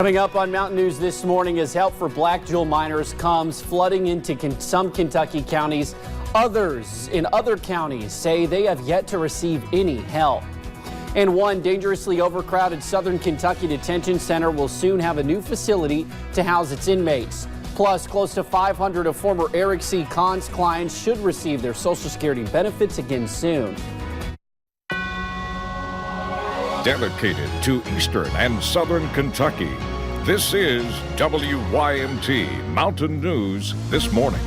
Coming up on Mountain News this morning, as help for black jewel miners comes flooding into some Kentucky counties, others in other counties say they have yet to receive any help. And one dangerously overcrowded Southern Kentucky detention center will soon have a new facility to house its inmates. Plus, close to 500 of former Eric C. Kahn's clients should receive their Social Security benefits again soon. Dedicated to Eastern and Southern Kentucky, this is WYMT Mountain News This Morning.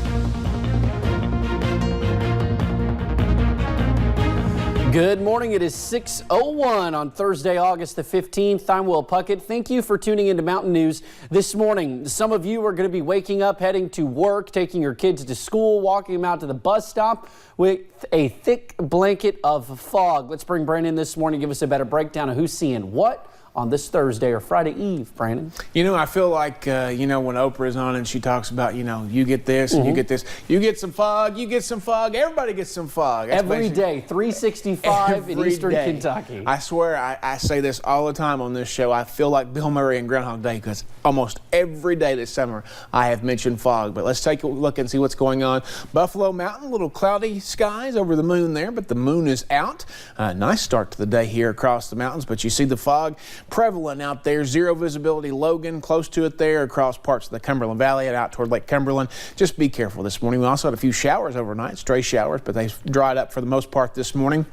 Good morning. It is 6:01 on Thursday, August the 15th. I'm Will Puckett. Thank you for tuning into Mountain News this morning. Some of you are going to be waking up, heading to work, taking your kids to school, walking them out to the bus stop with a thick blanket of fog. Let's bring Brandon in this morning, give us a better breakdown of who's seeing what on this Thursday or Friday Eve, Brandon. You know, I feel like, when Oprah is on and she talks about, you get this and you get this. You get some fog, you get some fog, everybody gets some fog. That's every day, 365 in Eastern Kentucky. I swear, I say this all the time on this show. I feel like Bill Murray in Groundhog Day because almost every day this summer I have mentioned fog. But let's take a look and see what's going on. Buffalo Mountain, little cloudy skies over the moon there, but the moon is out. Nice start to the day here across the mountains, but you see the fog prevalent out there. Zero visibility Logan, close to it there across parts of the Cumberland Valley and out toward Lake Cumberland. Just be careful this morning. We also had a few showers overnight, stray showers, but they dried up for the most part this morning.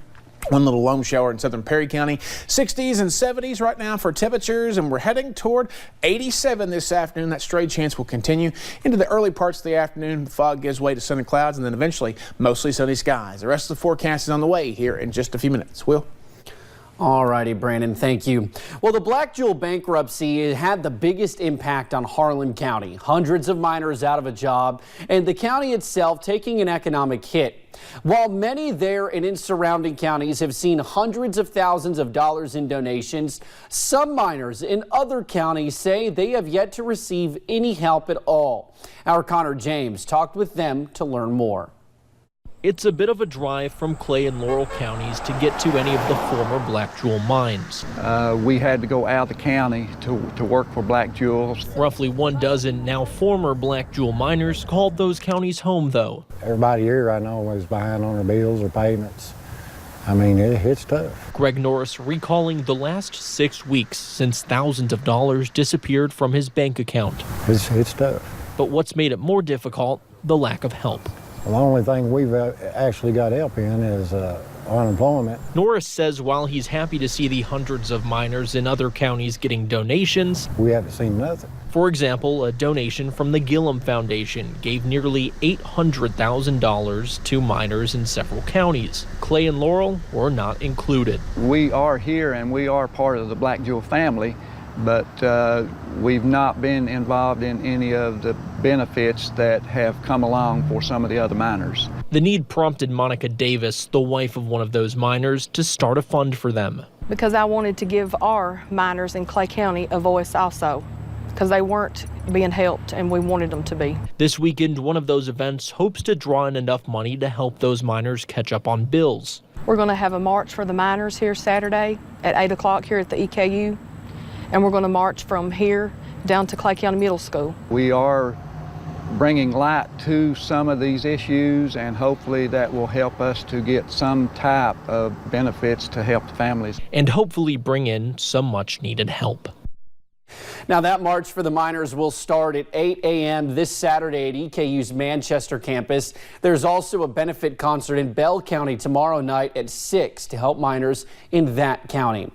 One little loam shower in southern Perry County. 60s and 70s right now for temperatures, and we're heading toward 87 this afternoon. That stray chance will continue into the early parts of the afternoon. The fog gives way to sunny clouds, and then eventually mostly sunny skies. The rest of the forecast is on the way here in just a few minutes. Will? All righty, Brandon, thank you. Well, the Black Jewel bankruptcy had the biggest impact on Harlan County. Hundreds of miners out of a job, and the county itself taking an economic hit. While many there and in surrounding counties have seen hundreds of thousands of dollars in donations, some miners in other counties say they have yet to receive any help at all. Our Connor James talked with them to learn more. It's a bit of a drive from Clay and Laurel counties to get to any of the former Black Jewel mines. We had to go out of the county to work for Black Jewels. Roughly 12 now former Black Jewel miners called those counties home, though. Everybody here I know is behind on their bills or payments. I mean, it's tough. Greg Norris recalling the last 6 weeks since thousands of dollars disappeared from his bank account. It's tough. But what's made it more difficult, the lack of help. Well, the only thing we've actually got help in is unemployment. Norris says while he's happy to see the hundreds of miners in other counties getting donations, we haven't seen nothing. For example, a donation from the Gillum Foundation gave nearly $800,000 to miners in several counties. Clay and Laurel were not included. We are here and we are part of the Black Jewel family, but we've not been involved in any of the benefits that have come along for some of the other miners. The need prompted Monica Davis, the wife of one of those miners, to start a fund for them. Because I wanted to give our miners in Clay County a voice also, because they weren't being helped and we wanted them to be. This weekend, one of those events hopes to draw in enough money to help those miners catch up on bills. We're going to have a march for the miners here Saturday at 8 o'clock here at the EKU. And we're going to march from here down to Clay County Middle School. We are bringing light to some of these issues, and hopefully that will help us to get some type of benefits to help the families. And hopefully bring in some much needed help. Now, that march for the miners will start at 8 a.m. this Saturday at EKU's Manchester campus. There's also a benefit concert in Bell County tomorrow night at 6 to help miners in that county.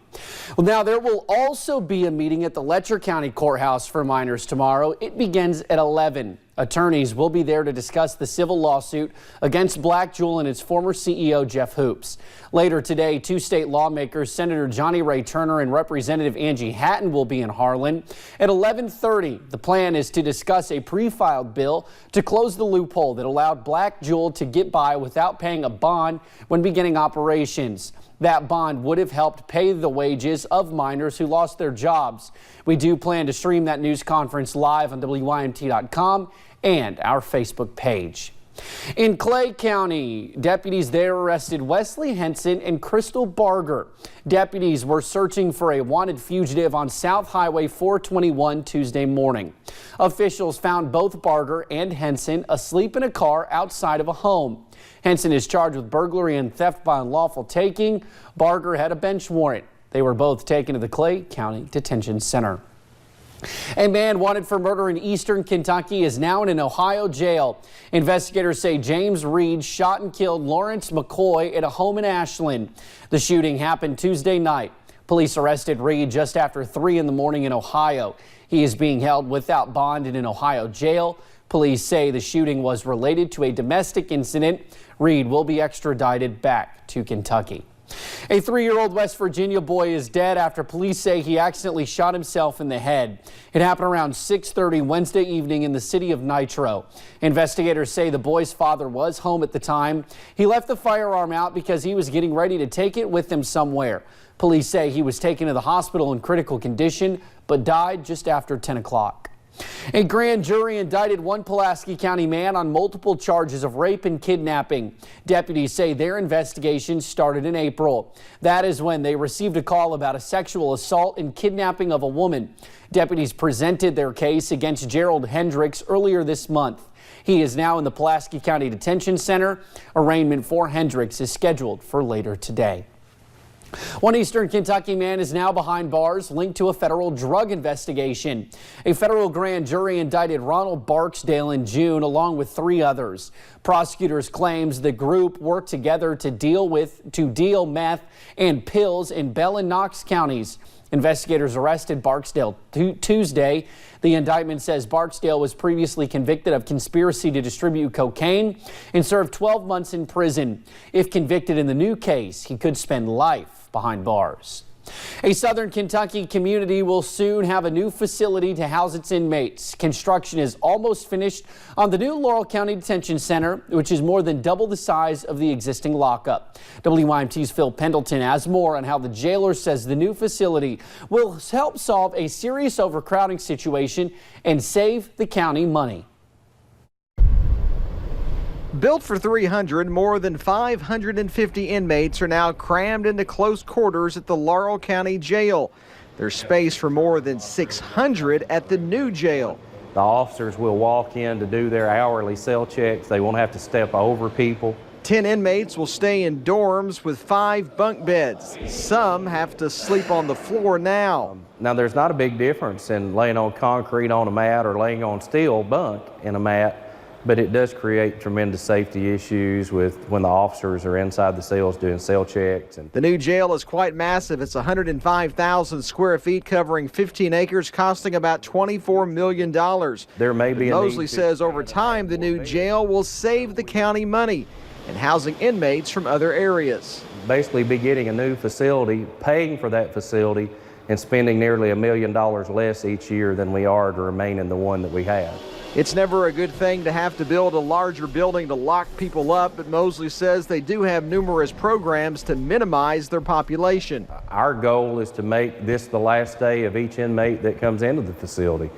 Well, now there will also be a meeting at the Letcher County Courthouse for miners tomorrow. It begins at 11. Attorneys will be there to discuss the civil lawsuit against Black Jewel and its former CEO, Jeff Hoops. Later today, two state lawmakers, Senator Johnny Ray Turner and Representative Angie Hatton, will be in Harlan. At 11:30, the plan is to discuss a pre-filed bill to close the loophole that allowed Black Jewel to get by without paying a bond when beginning operations. That bond would have helped pay the wages of miners who lost their jobs. We do plan to stream that news conference live on WYMT.com and our Facebook page. In Clay County, deputies there arrested Wesley Henson and Crystal Barger. Deputies were searching for a wanted fugitive on South Highway 421 Tuesday morning. Officials found both Barger and Henson asleep in a car outside of a home. Henson is charged with burglary and theft by unlawful taking. Barger had a bench warrant. They were both taken to the Clay County Detention Center. A man wanted for murder in eastern Kentucky is now in an Ohio jail. Investigators say James Reed shot and killed Lawrence McCoy at a home in Ashland. The shooting happened Tuesday night. Police arrested Reed just after 3 in the morning in Ohio. He is being held without bond in an Ohio jail. Police say the shooting was related to a domestic incident. Reed will be extradited back to Kentucky. A 3-year-old West Virginia boy is dead after police say he accidentally shot himself in the head. It happened around 6:30 Wednesday evening in the city of Nitro. Investigators say the boy's father was home at the time. He left the firearm out because he was getting ready to take it with him somewhere. Police say he was taken to the hospital in critical condition, but died just after 10 o'clock. A grand jury indicted one Pulaski County man on multiple charges of rape and kidnapping. Deputies say their investigation started in April. That is when they received a call about a sexual assault and kidnapping of a woman. Deputies presented their case against Gerald Hendricks earlier this month. He is now in the Pulaski County Detention Center. Arraignment for Hendricks is scheduled for later today. One eastern Kentucky man is now behind bars linked to a federal drug investigation. A federal grand jury indicted Ronald Barksdale in June along with 3 others. Prosecutors claims the group worked together to deal meth and pills in Bell and Knox counties. Investigators arrested Barksdale Tuesday. The indictment says Barksdale was previously convicted of conspiracy to distribute cocaine and served 12 months in prison. If convicted in the new case, he could spend life behind bars. A southern Kentucky community will soon have a new facility to house its inmates. Construction is almost finished on the new Laurel County Detention Center, which is more than double the size of the existing lockup. WYMT's Phil Pendleton has more on how the jailer says the new facility will help solve a serious overcrowding situation and save the county money. Built for 300, more than 550 inmates are now crammed into close quarters at the Laurel County Jail. There's space for more than 600 at the new jail. The officers will walk in to do their hourly cell checks. They won't have to step over people. 10 inmates will stay in dorms with 5 bunk beds. Some have to sleep on the floor now. Now, there's not a big difference in laying on concrete on a mat or laying on steel bunk in a mat. But it does create tremendous safety issues with when the officers are inside the cells doing cell checks. The new jail is quite massive. It's 105,000 square feet covering 15 acres, costing about $24 million. There may be Mosley says over time the new jail will save the county money and housing inmates from other areas. Basically be getting a new facility, paying for that facility, and spending nearly $1 million less each year than we are to remain in the one that we have. It's never a good thing to have to build a larger building to lock people up, but Mosley says they do have numerous programs to minimize their population. Our goal is to make this the last day of each inmate that comes into the facility.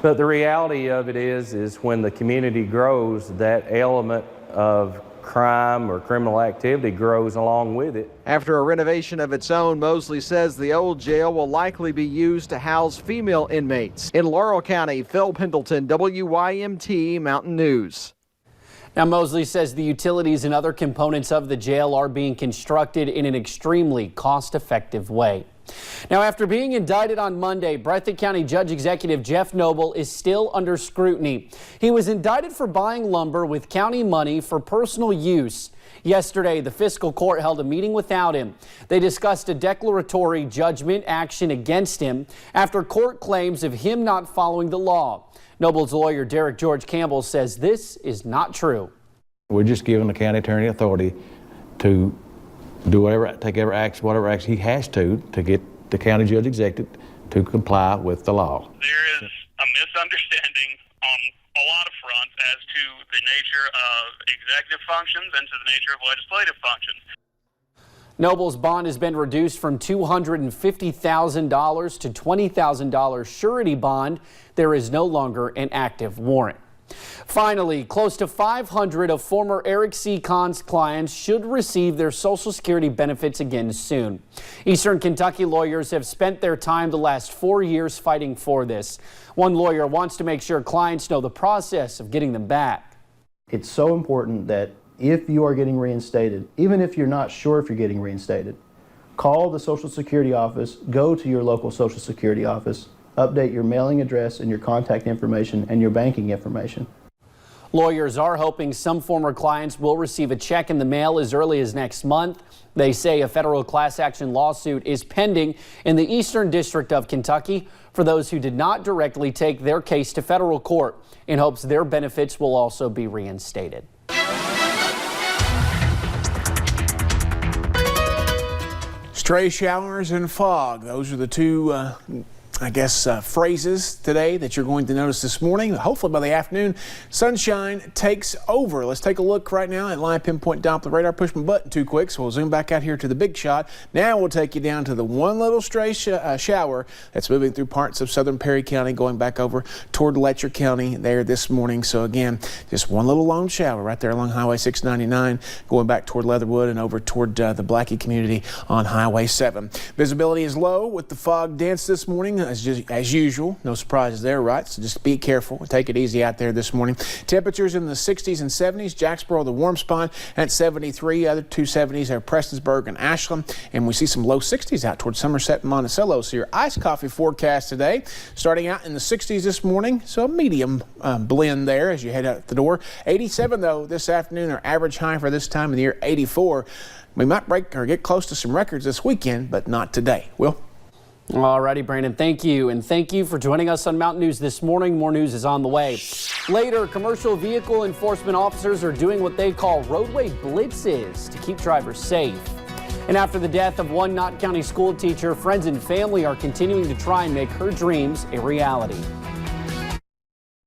But the reality of it is when the community grows, that element of crime or criminal activity grows along with it. After a renovation of its own, Mosley says the old jail will likely be used to house female inmates. In Laurel County, Phil Pendleton, WYMT Mountain News. Now, Mosley says the utilities and other components of the jail are being constructed in an extremely cost-effective way. Now, after being indicted on Monday, Breathitt County Judge Executive Jeff Noble is still under scrutiny. He was indicted for buying lumber with county money for personal use. Yesterday, the fiscal court held a meeting without him. They discussed a declaratory judgment action against him after court claims of him not following the law. Noble's lawyer Derek George Campbell says this is not true. We're just giving the county attorney authority to do whatever action he has to get the county judge executive to comply with the law. There is a misunderstanding on a lot of fronts as to the nature of executive functions and to the nature of legislative functions. Noble's bond has been reduced from $250,000 to $20,000 surety bond. There is no longer an active warrant. Finally, close to 500 of former Eric C. Kahn's clients should receive their Social Security benefits again soon. Eastern Kentucky lawyers have spent their time the last 4 years fighting for this. One lawyer wants to make sure clients know the process of getting them back. It's so important that if you are getting reinstated, even if you're not sure if you're getting reinstated, call the Social Security office, go to your local Social Security office, update your mailing address and your contact information and your banking information. Lawyers are hoping some former clients will receive a check in the mail as early as next month. They say a federal class action lawsuit is pending in the Eastern District of Kentucky for those who did not directly take their case to federal court, in hopes their benefits will also be reinstated. Stray showers and fog. Those are the two phrases today that you're going to notice this morning. Hopefully by the afternoon, sunshine takes over. Let's take a look right now at live pinpoint Doppler radar. Push my button too quick, so we'll zoom back out here to the big shot. Now we'll take you down to the one little stray shower that's moving through parts of southern Perry County, going back over toward Letcher County there this morning. So again, just one little lone shower right there along Highway 699, going back toward Leatherwood and over toward the Blackie community on Highway 7. Visibility is low with the fog dense this morning. As usual, no surprises there, right? So just be careful and take it easy out there this morning. Temperatures in the 60s and 70s. Jacksboro, the warm spot at 73. Other 270s are Prestonsburg and Ashland. And we see some low 60s out towards Somerset and Monticello. So your iced coffee forecast today, starting out in the 60s this morning. So a medium blend there as you head out the door. 87 though this afternoon, our average high for this time of the year, 84. We might break or get close to some records this weekend, but not today. Will? All righty, Brandon, thank you. And thank you for joining us on Mountain News this morning. More news is on the way. Later, commercial vehicle enforcement officers are doing what they call roadway blitzes to keep drivers safe. And after the death of one Knott County school teacher, friends and family are continuing to try and make her dreams a reality.